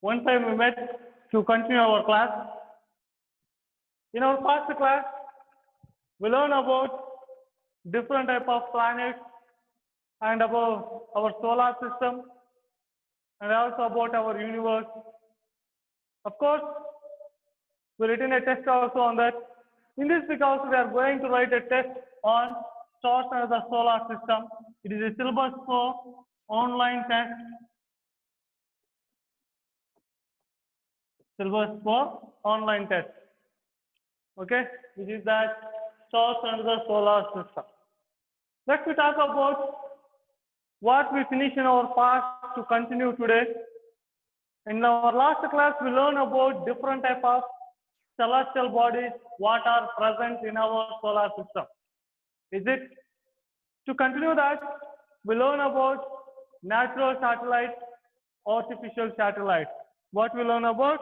One time we met to continue our class. In our past class, we learned about different type of planets and about our solar system and also about our universe. Of course, we written a test also on that. In this week also we are going to write a test on stars and the solar system. It is a syllabus for online test. Syllabus for online test. Okay, which is that stars and the solar system. Next we talk about what we finished in our past to continue today. In our last class, we learned about different type of celestial bodies what are present in our solar system. Is it? To continue that, we learn about natural satellites, artificial satellites. What we learn about?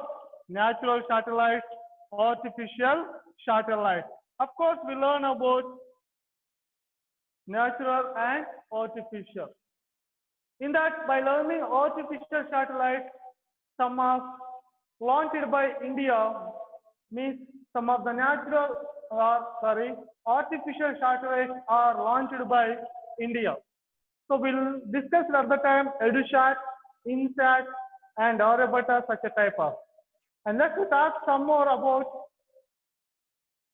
Natural satellites, artificial satellites. Of course, we learn about natural and artificial. In that, by learning artificial satellites, some are launched by India, means some of the natural, artificial satellites are launched by India. So we'll discuss at the time EduSat, InSat, and Aryabhata, such a type of. And let's talk some more about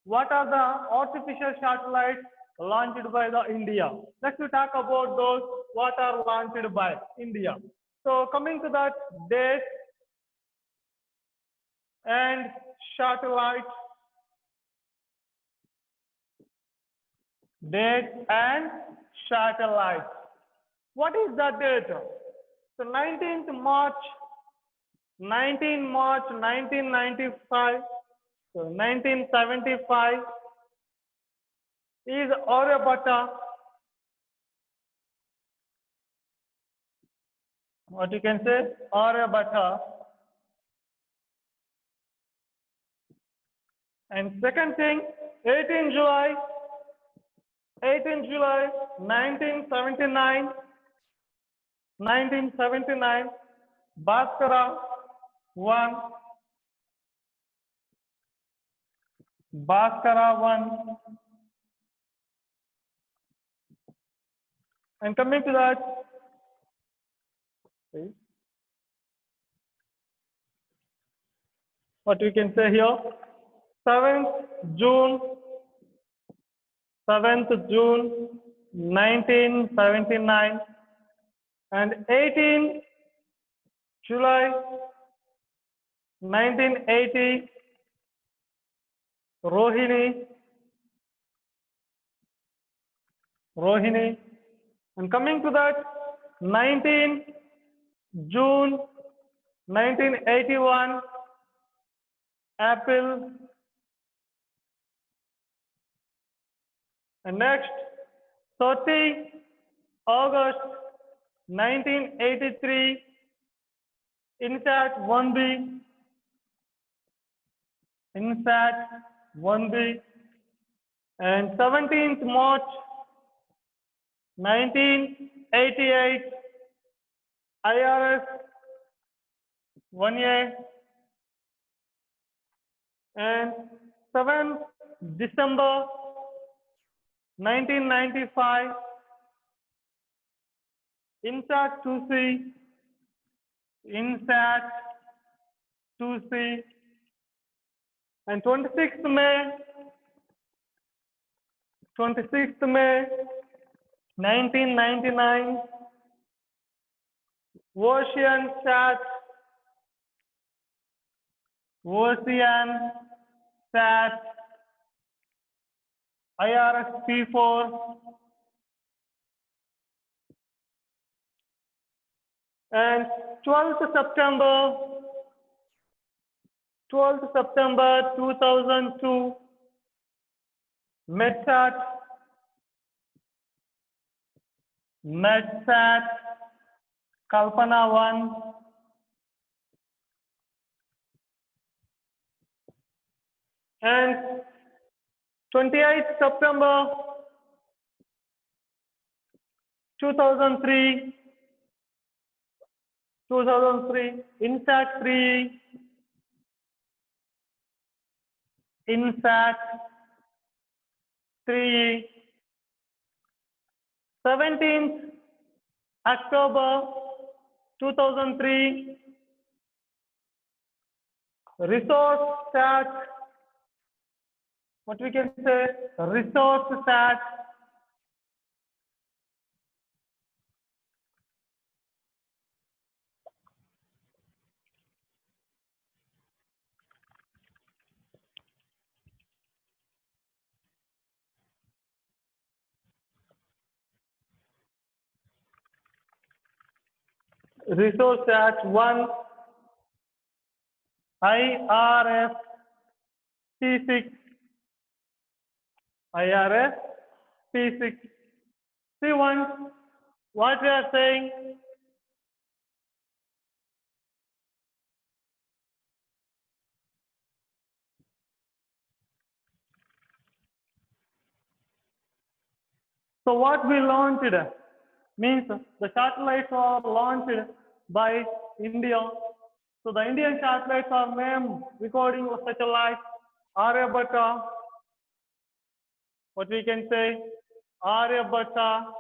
what are the artificial satellites launched by the India. Let's talk about those what are launched by India. So coming to that, date and satellite, date and satellite. What is the date? So 19th March 1995, so 1975 is Aryabhata. What you can say? Aryabhata. And second thing, 18 July 1979, Bhaskara 1. Bhaskara 1. And coming to that, what we can say here, 7th June 1979 and 18 July 1980, Rohini. And coming to that, 19 June 1981, Apple. And next, 30 August 1983, InSat 1B. InSat 1B. And 17th March 1988, IRS 1A. And 7th December 1995, InSat 2C. InSat 2C. And 26th May 1999, OceanSat IRS P4. And 12th September 2002, METSAT Kalpana 1. And 28th September 2003, 2003, INSAT 3, INSAT 3, 17th October 2003, resource stat, what we can say, resource stat, resource stat 1, IRS P6, IRS P6. See once what we are saying. So what we launched means the satellites are launched by India. So the Indian satellites are named recording of satellite Aryabhata. What we can say, Aryabhata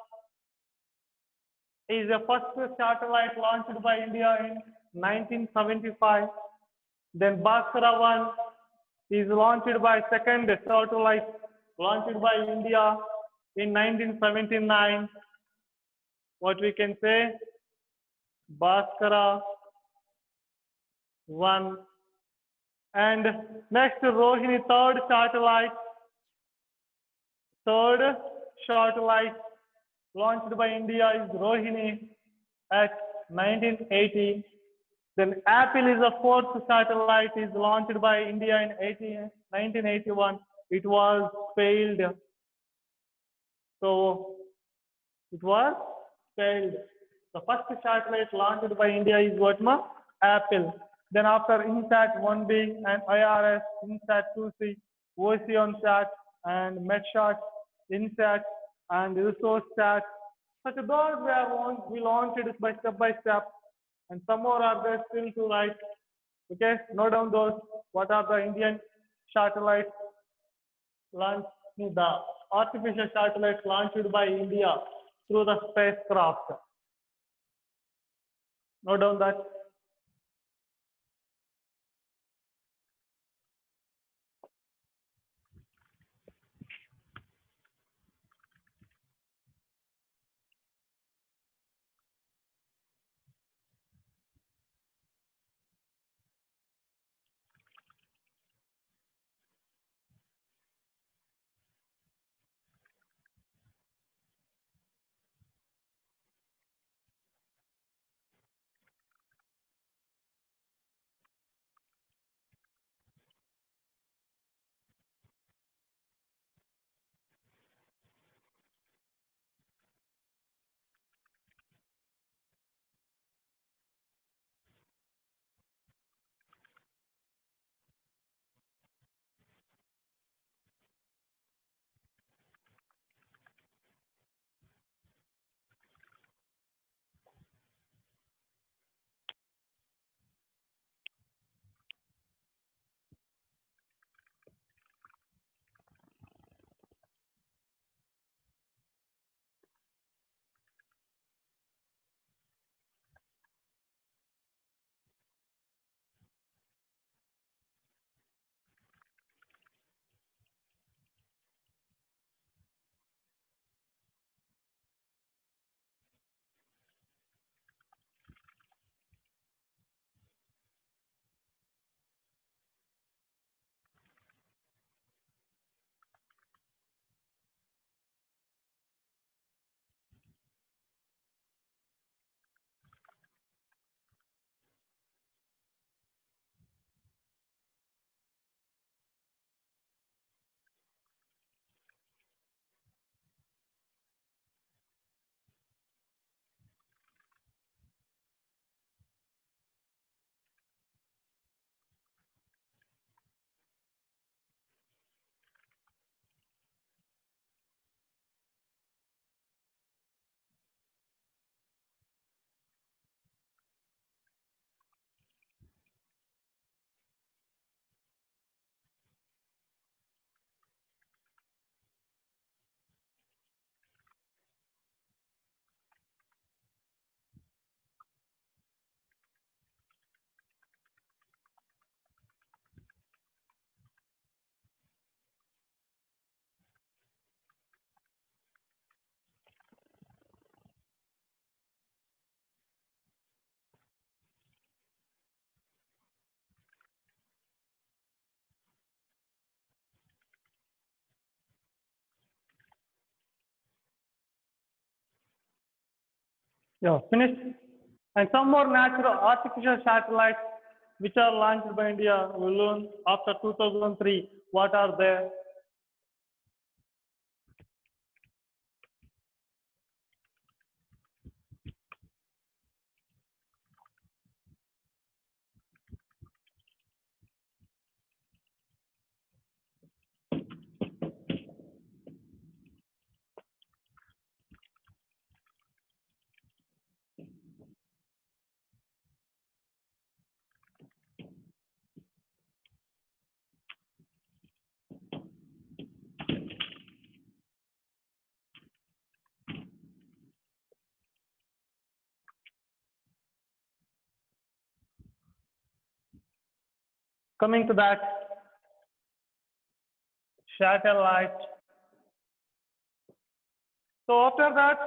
is the first satellite launched by India in 1975. Then Bhaskara 1 is launched by second satellite launched by India in 1979. What we can say, Bhaskara 1. And next Rohini, third satellite launched by India is Rohini at 1980. Then Apple is the fourth satellite is launched by India in 1981. It was failed. So it was failed. The first satellite launched by India is what ma? Apple. Then after INSAT 1B and IRS, INSAT 2C, OceanSat and MetSat, INSAT and ResourceSat. Such those we launched it by step, and some more are there still to write. Okay, note down those. What are the Indian satellites launched? The artificial satellites launched by India through the spacecraft. Note down that. Yeah, finished. And some more natural artificial satellites which are launched by India, we learn after 2003. What are they? Coming to that, satellite. So after that,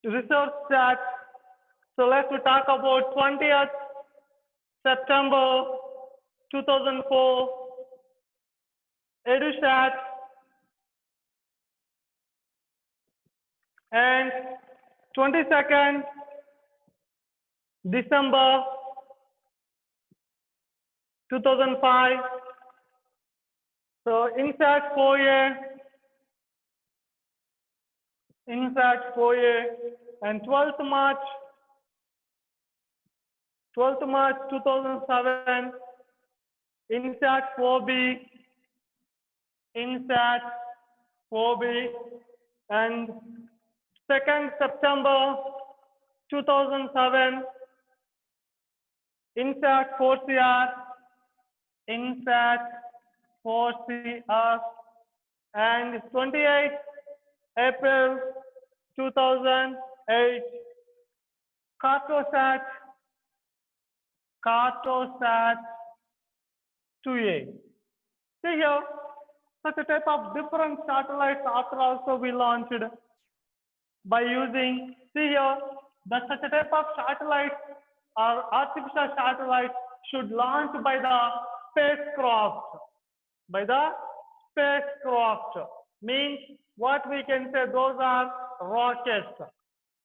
research that. So let's talk about 20th September 2004, EduSat, and 22nd December 2005. So INSAT 4A, and 12th March 2007, INSAT 4B, and 2nd September 2007, INSAT 4CR, and 28th April 2008, Cartosat 2A. See here, such a type of different satellites after also we launched by using, see here, that such a type of satellites or artificial satellites should launch by the spacecraft. By the spacecraft means what we can say, those are rockets,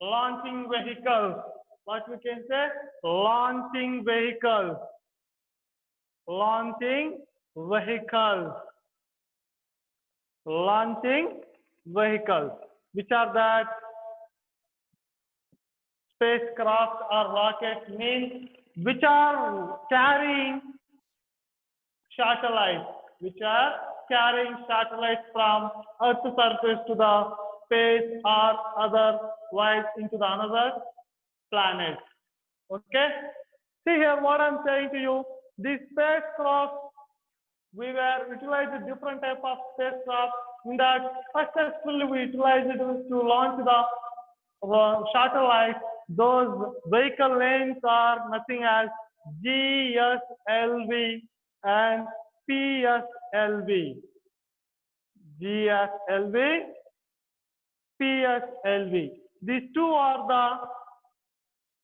launching vehicles. What we can say, launching vehicles, launching vehicles, launching vehicles, which are that spacecraft or rockets, means which are carrying satellites, from Earth's surface to the space or otherwise into the another planet. Okay? See here what I'm saying to you. This spacecraft, we were utilizing different type of spacecraft. In that, successfully we utilized it to launch the satellite. Those vehicle names are nothing as GSLV and PSLV. GSLV, PSLV. These two are the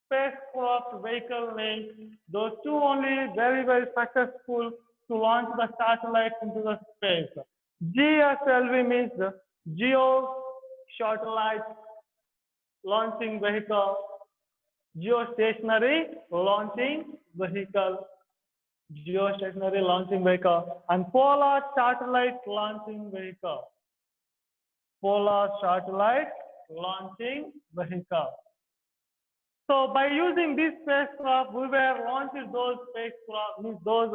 spacecraft vehicle names. Those two only very, very successful to launch the satellite into the space. GSLV means the Geo Satellite Launching Vehicle, Geostationary Launching Vehicle, Geostationary Launching Vehicle, and Polar Satellite Launching Vehicle, Polar Satellite Launching Vehicle. So by using this spacecraft, we were launching those spacecraft, means those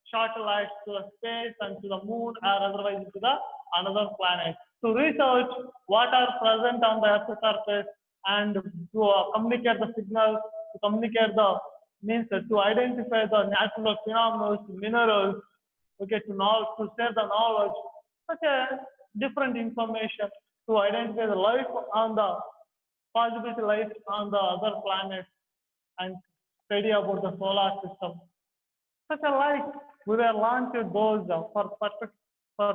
satellites to the space and to the moon or otherwise to the another planet to research what are present on the Earth's surface and to communicate the signals, to communicate the means to identify the natural phenomena, minerals, okay, to share the knowledge, such a different information to identify the life on the possibility life on the other planets and study about the solar system. Such a like we were launched those for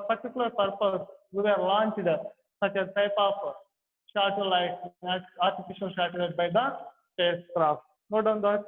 particular purpose. We were launched such a type of satellite, artificial satellite by the spacecraft. Note on that.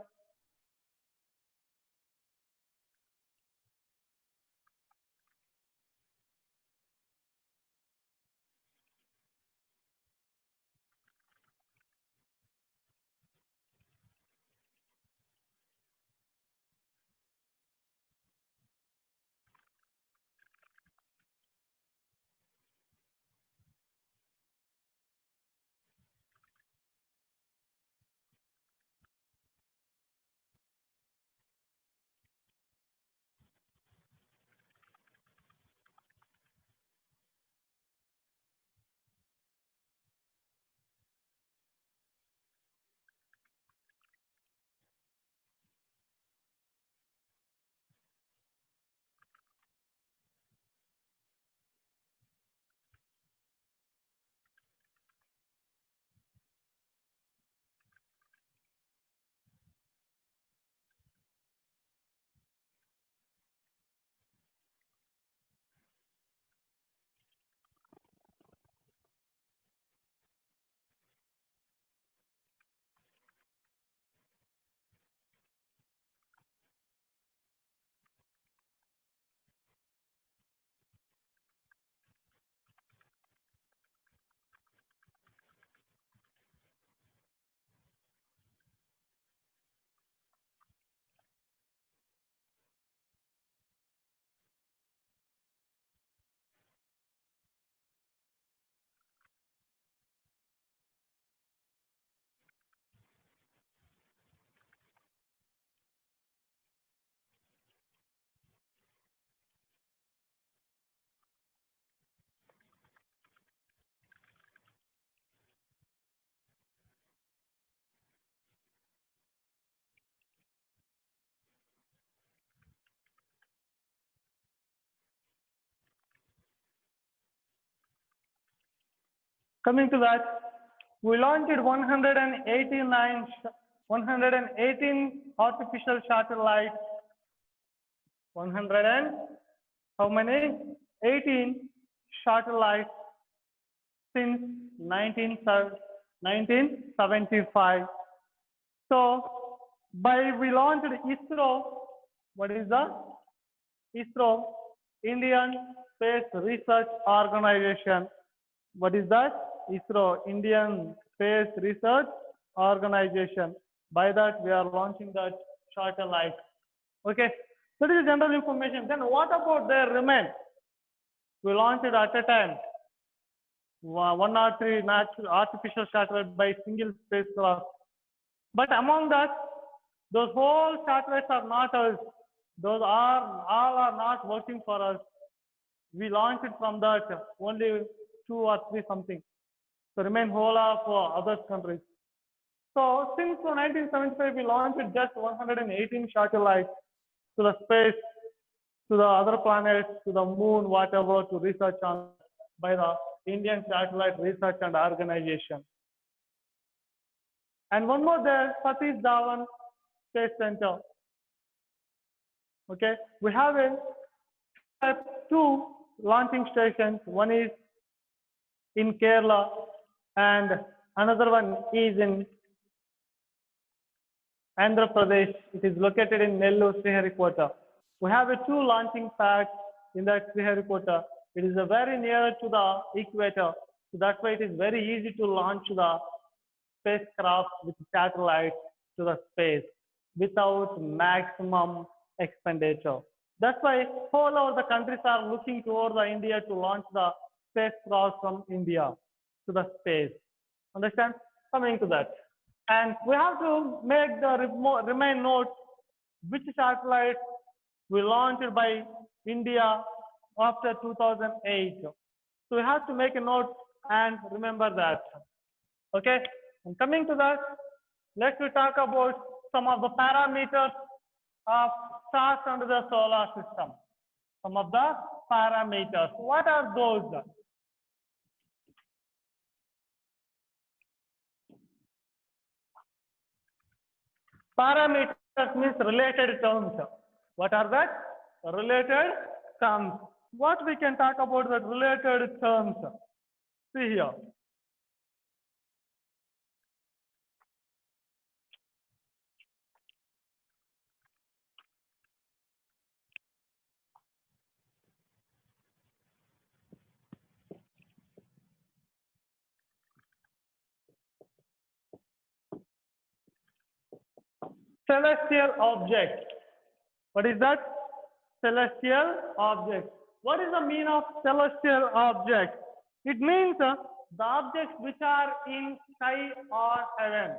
Coming to that, we launched 118 artificial satellites. 100 and how many? 18 satellites since 1975. So, we launched ISRO. What is the ISRO? Indian Space Research Organization. What is that? ISRO, Indian Space Research Organization. By that, we are launching that satellite. Okay, that is general information. Then what about the remain? We launched it at a time. 103 natural artificial satellites by single spacecraft. But among that, those whole satellites are not us. Those are all are not working for us. We launched it from that only 2 or 3 something. So remain whole of other countries. So since 1975, we launched just 118 satellites to the space, to the other planets, to the moon, whatever, to research on by the Indian Satellite Research and Organization. And one more there, Satish Dhawan Space Center. Okay, we have two launching stations. One is in Kerala and another one is in Andhra Pradesh. It is located in Nellore, Sriharikota. We have 2 launching pads in that Sriharikota. It is very near to the equator. So that's why it is very easy to launch the spacecraft with satellites to the space without maximum expenditure. That's why all over the countries are looking towards India to launch the spacecraft from India to the space. Understand? Coming to that. And we have to make the remain note which satellite we launched by India after 2008. So we have to make a note and remember that. Okay, and coming to that, let's talk about some of the parameters of stars under the solar system. Some of the parameters. What are those? Parameters means related terms. What are that? Related terms. What we can talk about the related terms? See here. Celestial object. What is that? Celestial object. What is the meaning of celestial object? It means the objects which are in sky or heaven.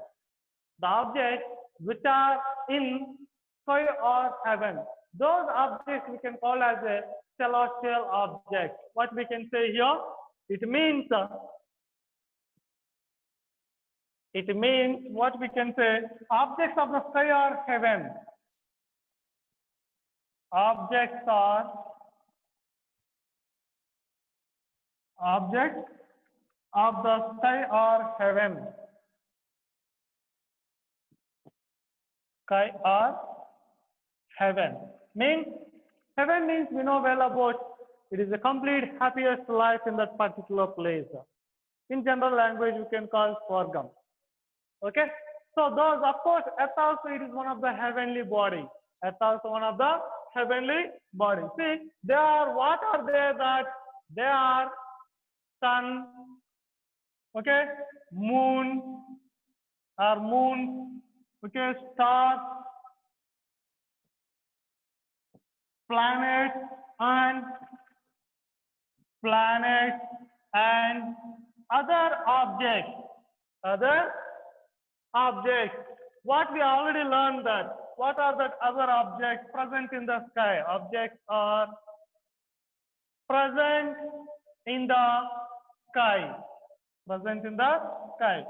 The objects which are in sky or heaven. Those objects we can call as a celestial object. What we can say here? It means what we can say, objects of the sky or heaven. Objects of the sky or heaven. Sky or heaven. Means, heaven means we know well about, it is a complete happiest life in that particular place. In general language, you can call Swargam. Okay, so those, of course, Earth also it is one of the heavenly body. Earth also one of the heavenly body. See, they are, what are they? That they are sun, okay, moon, okay, stars, planets and other objects. What we already learned that. What are the other objects present in the sky? Objects are present in the sky. Present in the sky.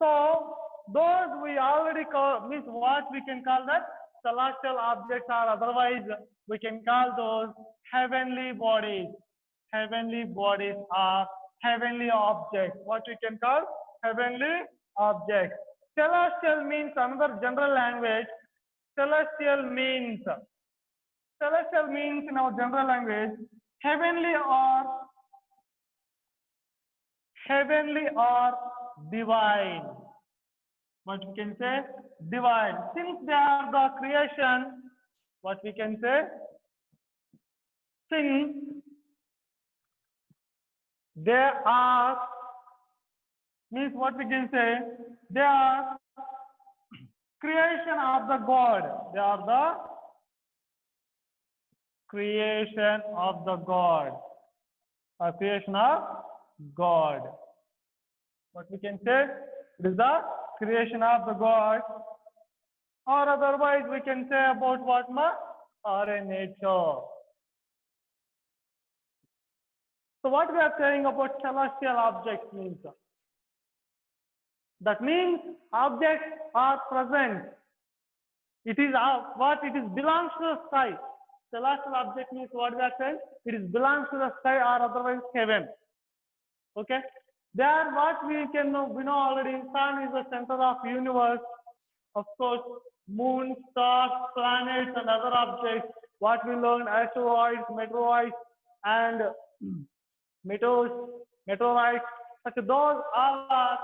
So those we already call, means what we can call that celestial objects, or otherwise we can call those heavenly bodies. Heavenly bodies are heavenly object. What we can call heavenly object. Celestial means another general language. Celestial means in our general language heavenly or divine. What we can say divine. Since they are the creation, what we can say since they are means what we can say they are creation of the God. They are the creation of the God. A creation of God. What we can say it is the creation of the God, or otherwise we can say about what or a nature. So what we are saying about celestial objects means that means objects are present. It is what it is belongs to the sky. Celestial object means what we are saying it is belongs to the sky or otherwise heaven. Okay. They are what we can know. We know already. Sun is the center of universe. Of course, moon, stars, planets, and other objects. What we learn: asteroids, meteoroids, and meteorites. Such those all are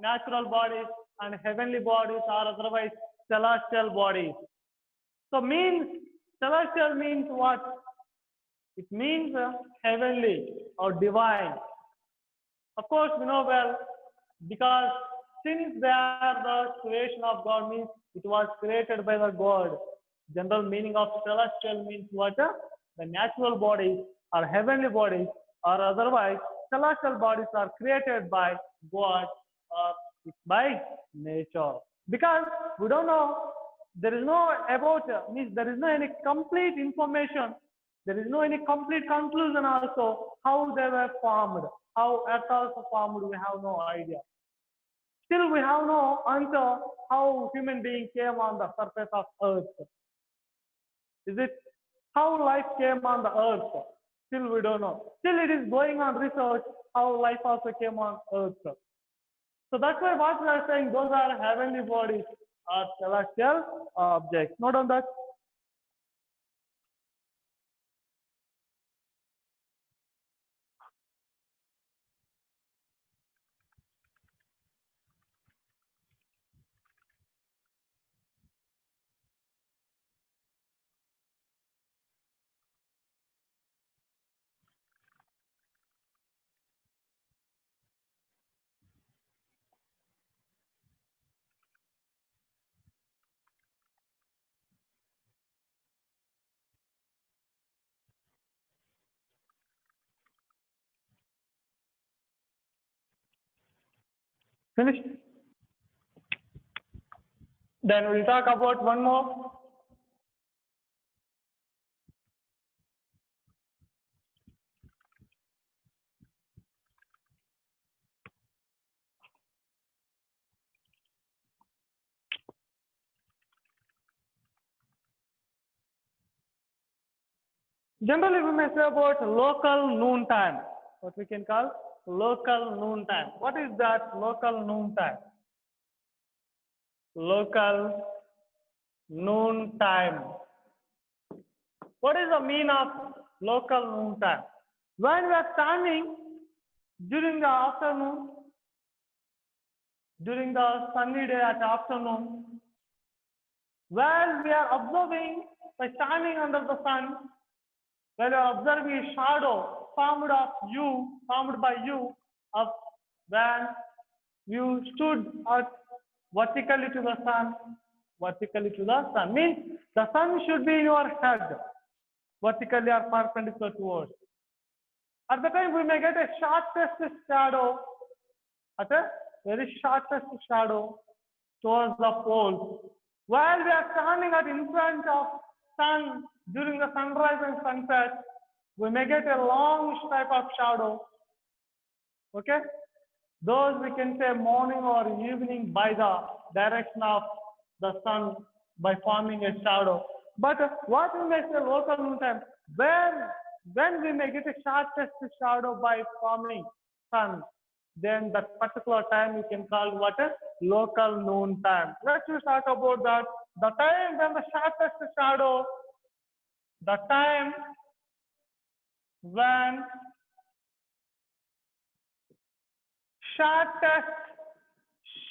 natural bodies, and heavenly bodies are otherwise celestial bodies. So means celestial means what? It means heavenly or divine. Of course, we know well because since they are the creation of God means it was created by the God. General meaning of celestial means what? The natural bodies or heavenly bodies or otherwise celestial bodies are created by God or by nature. Because we don't know, there is no about means there is no any complete information. There is no any complete conclusion also how they were formed. How Earth also formed, we have no idea. Still, we have no answer how human being came on the surface of Earth. Is it how life came on the Earth? Still, we don't know. Still, it is going on research how life also came on Earth. So that's why what we are saying, those are heavenly bodies or celestial objects. Note on that. Finished? Then we'll talk about one more. Generally, we may say about local noon time. What we can call local noon time. What is that local noon time? Local noon time. What is the mean of local noon time? When we are standing during the afternoon, during the sunny day at afternoon, while we are observing by standing under the sun, while you are observing a shadow formed by you, of when you stood at vertically to the sun, means the sun should be in your head, vertically or perpendicular towards. At the time, we may get a shortest shadow, at a very shortest shadow towards the pole. While we are standing at in front of sun during the sunrise and sunset, we may get a long stripe of shadow. Okay, those we can say morning or evening by the direction of the sun by forming a shadow. But what we may say local noon time, when we may get a shortest shadow by forming sun, then that particular time you can call what a local noon time. Let's just talk about that. The time when the shortest shadow, the time when shortest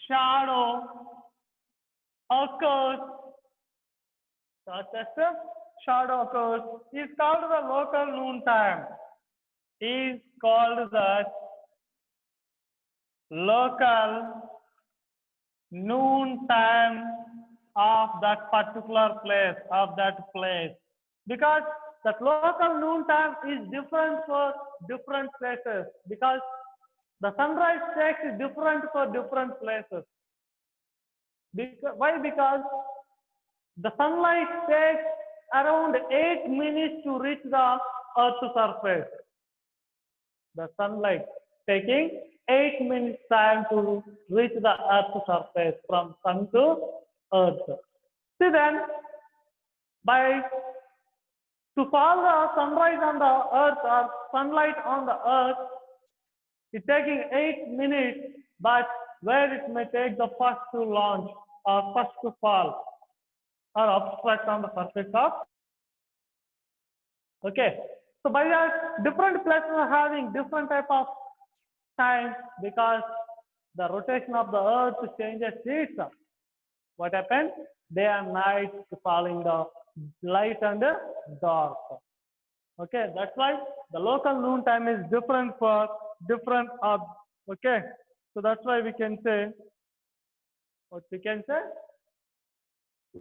shadow occurs, shortest shadow occurs is called the local noon time. Is called the local noon time of that particular place, because that local noon time is different for different places, because the sunrise takes is different for different places. Why? Because the sunlight takes around 8 minutes to reach the earth's surface. The sunlight taking 8 minutes time to reach the earth's surface from sun to earth. See then, to fall the sunrise on the earth or sunlight on the earth, it's taking 8 minutes, but where it may take the first to launch or first to fall or obstruct on the surface of. Okay, so by that, different places are having different type of time because the rotation of the earth changes its. What happens? Day and night following the light and dark. Okay, that's why the local noon time is different for different okay, so that's why we can say, what we can say,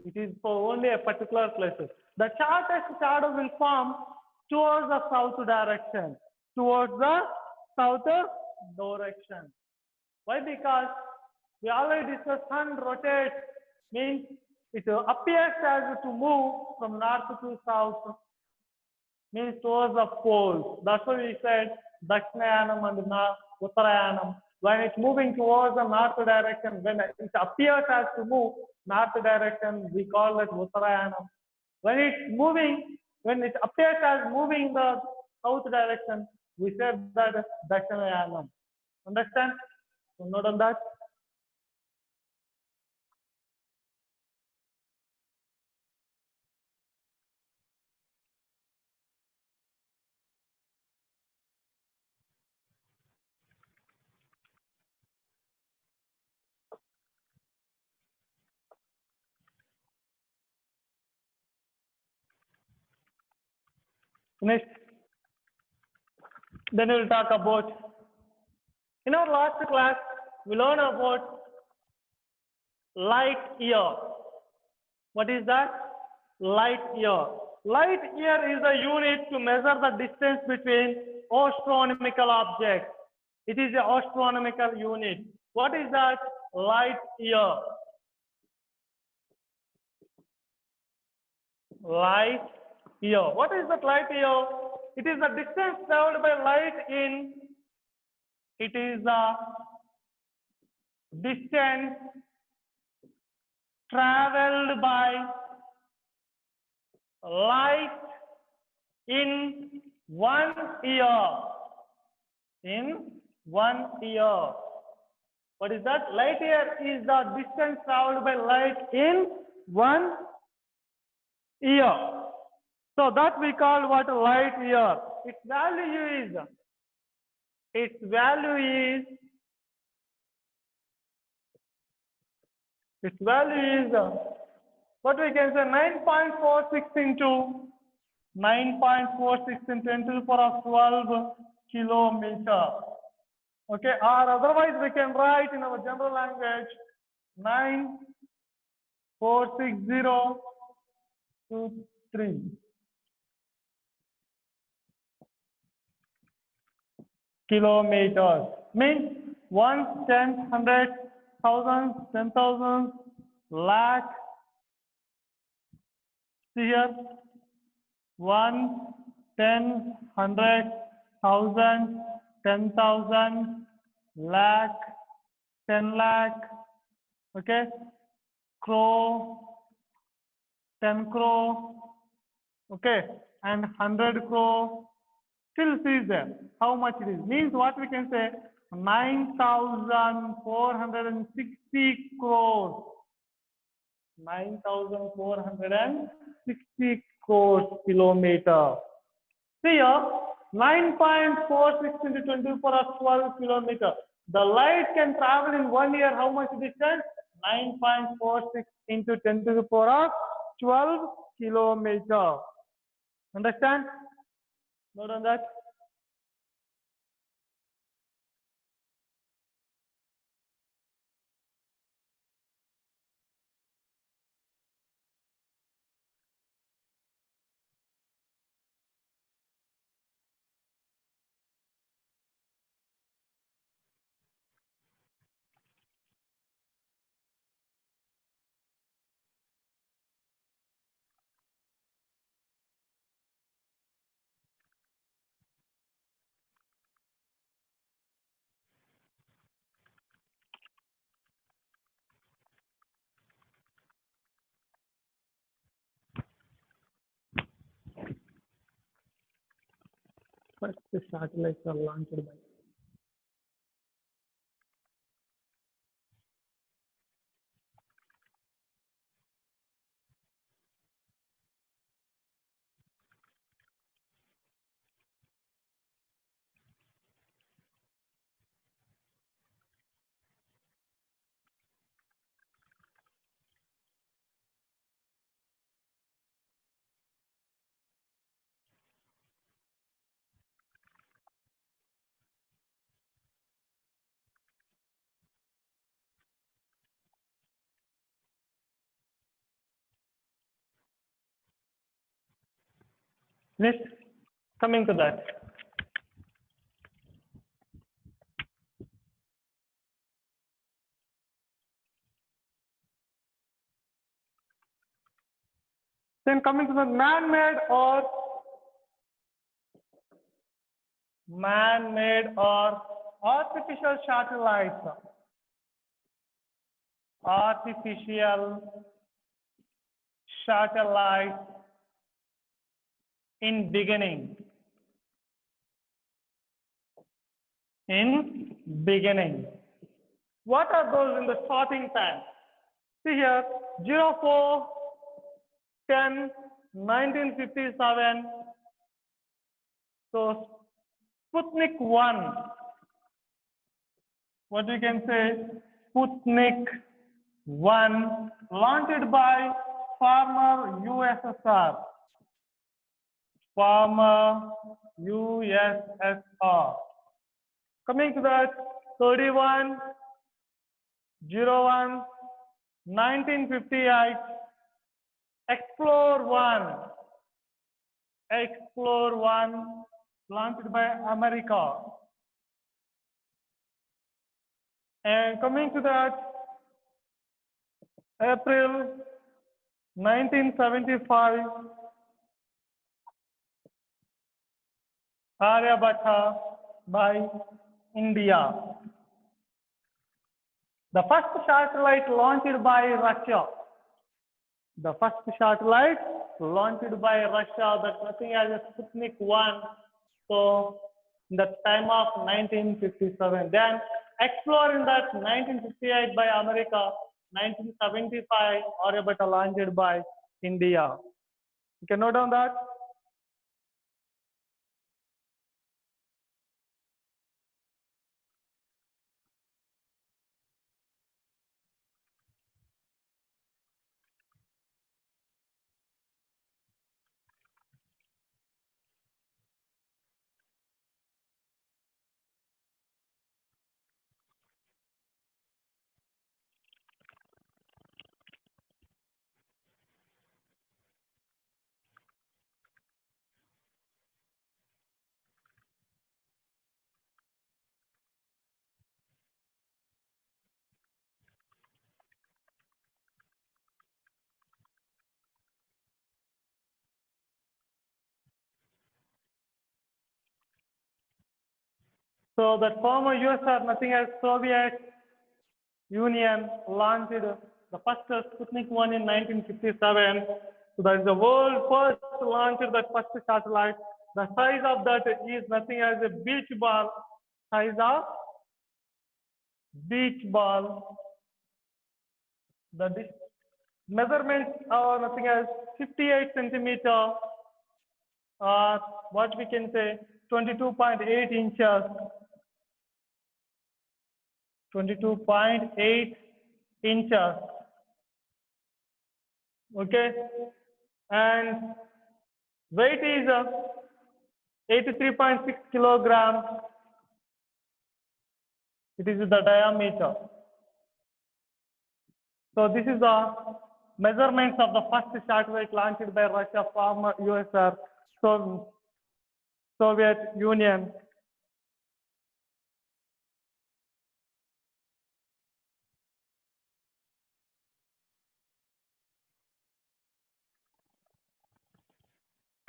it is for only a particular places. The shortest shadow will form towards the south direction. Towards the south direction. Why? Because we already discussed sun rotates, means it appears as to move from north to south, means towards the poles. That's why we said Dakshinayanam and Uttarayanam. When it's moving towards the north direction, when it appears as to move north direction, we call it Uttarayanam. When it's moving, when it appears as moving the south direction, we said that Dakshinayanam. Understand? So note on that. Next, then we'll talk about, in our last class, we learned about light year. What is that? Light year. Light year is a unit to measure the distance between astronomical objects. It is an astronomical unit. What is that? Light year. Light year. What is that light year? It is the distance traveled by light in. It is the distance traveled by light in 1 year. In 1 year. What is that? Light year is the distance traveled by light in 1 year. So that we call what? Light year. Its value is what we can say, 9.46 into 9.46 into 10 to the power of 12 kilometer. Okay, or otherwise we can write in our general language 9,460,23 kilometers. Means 1, 10, 100, 1,000, 10,000, lakh. See here, 1, 10, 100, 1,000, 10,000, lakh, 10 lakh, okay, crore, 10 crore, okay, and 100 crore. Still sees there how much it is. Means what we can say, 9,460 crores. 9,460 crores kilometer. See here, 9.46 into 20 to the power of 12 kilometer. The light can travel in 1 year how much distance? 9.46 into 10 to the power of 12 kilometer. Understand? Note on that. First, the satellites are launched by. Next, coming to that. Then coming to the man-made or artificial satellites. Artificial satellite in beginning. In beginning. What are those in the starting time? See here, 04/10/1957. So Sputnik 1. What we can say? Sputnik 1 launched by former USSR. Former USSR. Coming to that, 31/01/1958, Explore 1 launched by America. And coming to that, April 1975, Aryabhatta by India. The first satellite launched by Russia. The first satellite launched by Russia, that's nothing as a Sputnik 1. So, in the time of 1957. Then, Explore in that 1958 by America, 1975, Aryabhatta launched by India. You can note down that. So that former USSR, nothing as Soviet Union, launched the first Sputnik 1 in 1957. So that is the world first launched that first satellite. The size of that is nothing as a beach ball size of beach ball. The measurements are nothing as 58 centimeter, or what we can say 22.8 inches. 22.8 inches. Okay, and weight is 83.6 kilograms. It is the diameter. So this is the measurements of the first satellite launched by Russia from USSR, so Soviet Union.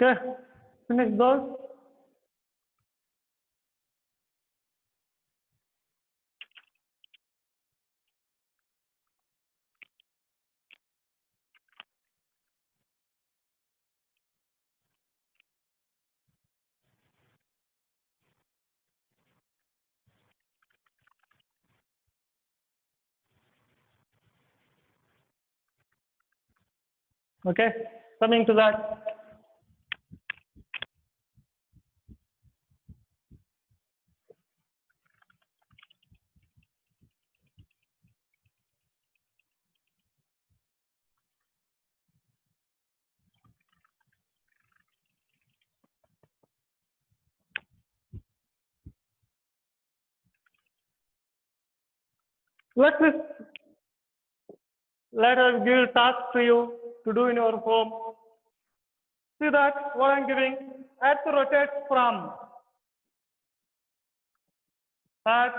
Okay, finish those. Okay, coming to that. Let us give a task to you to do in your home. See that what I'm giving. Earth rotates from. Earth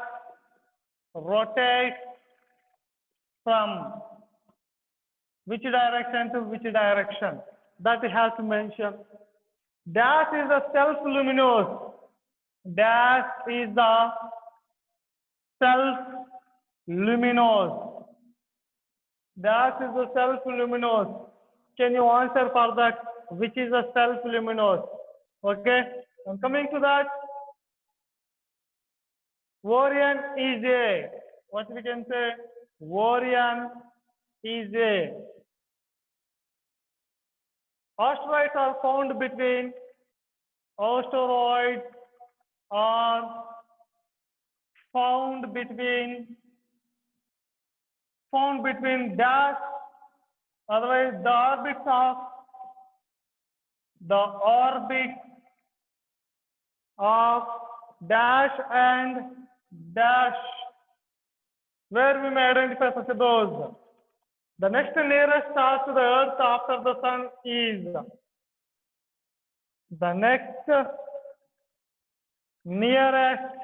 rotates from which direction to which direction? That we have to mention. Dash is the self-luminous. Dash is the self-luminous. Dash is the self-luminous. Can you answer for that? Which is the self-luminous? Okay. I'm coming to that. Orion is a. What we can say? Orion is a. Asteroids are found between. Asteroids are found between dash, otherwise the orbits of dash and dash, where we may identify such as those. The next nearest star to the earth after the sun is. The next nearest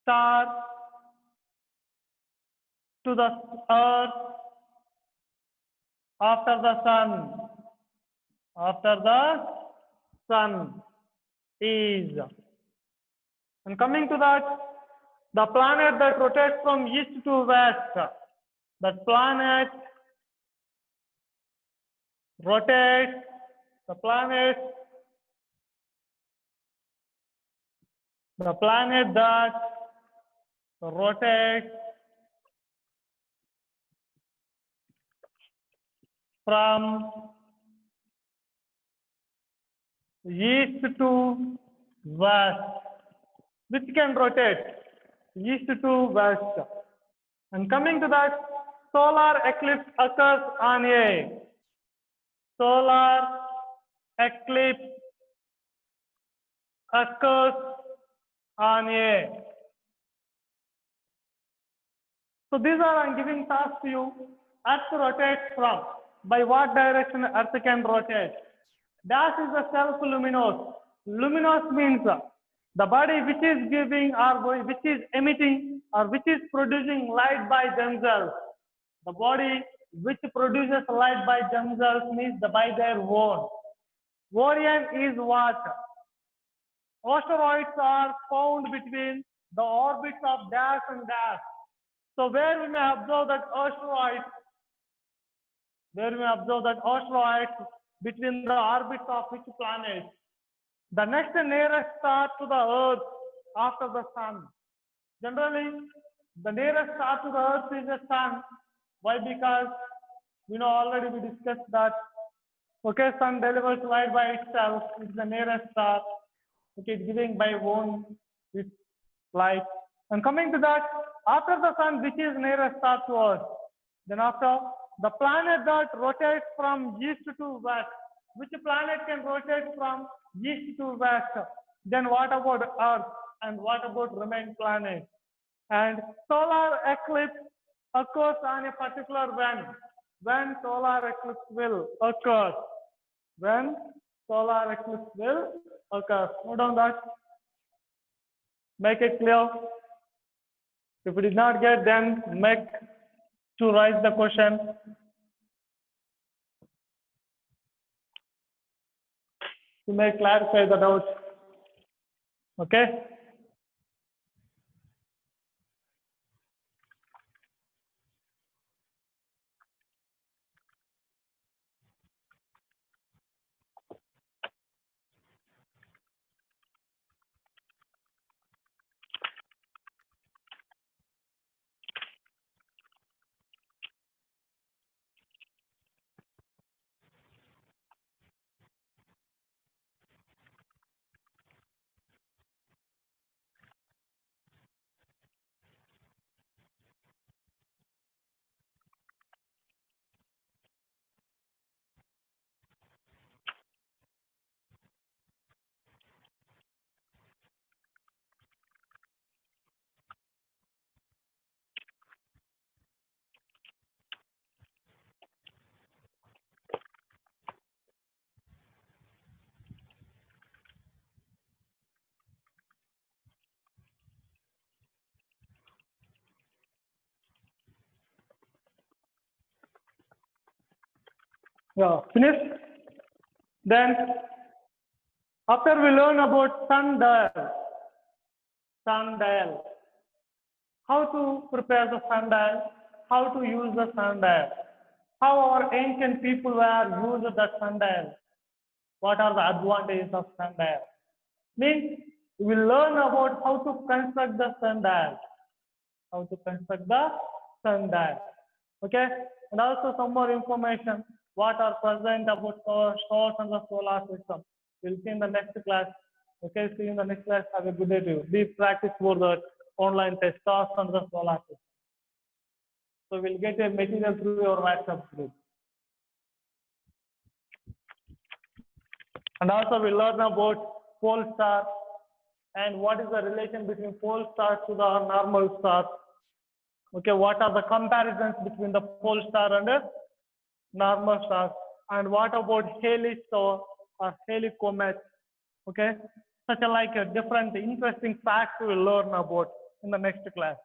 star to the earth after the sun is. And coming to that, the planet that rotates from east to west, that planet rotates, the planet that rotates from east to west, which can rotate east to west. And coming to that, solar eclipse occurs on a solar eclipse occurs on a. So these are I'm giving tasks to you. Earth rotates from. By what direction Earth can rotate? Dash is the self-luminous. Luminous means the body which is giving or which is emitting or which is producing light by themselves. The body which produces light by themselves means by their own. Orion is what? Asteroids are found between the orbits of dash and dash. So where we may observe that asteroids, between the orbits of which planet? The next nearest star to the earth after the sun. Generally, The nearest star to the Earth is the Sun. Why? Because already we discussed that. Okay, Sun delivers light by itself. It's the nearest star. Okay, it's giving by own its light. And coming to that, after the Sun, which is nearest star to us? Then after the planet that rotates from east to west, which planet can rotate from east to west? Then what about Earth? And what about remaining planets? And solar eclipse occurs on a particular when solar eclipse will occur. When solar eclipse will occur. Note down that. Make it clear. If you did not get, then make to write the question. To make clarify the doubts. Okay. Yeah, finished. Then after we learn about sundial, how to prepare the sundial, how to use the sundial, how our ancient people were used the sundial, what are the advantages of sundial. Means we will learn about how to construct the sundial, okay, and also some more information what are present about stars and the solar system. We'll see in the next class. Okay, see you in the next class. Have a good day to you. Be practice for the online test, stars and the solar system. So we'll get a material through your WhatsApp group. And also we'll learn about pole star and what is the relation between pole star to the normal star. Okay, what are the comparisons between the pole star and the normal star? And what about Halley star or Halley comet? Okay, such a different interesting facts we will learn about in the next class.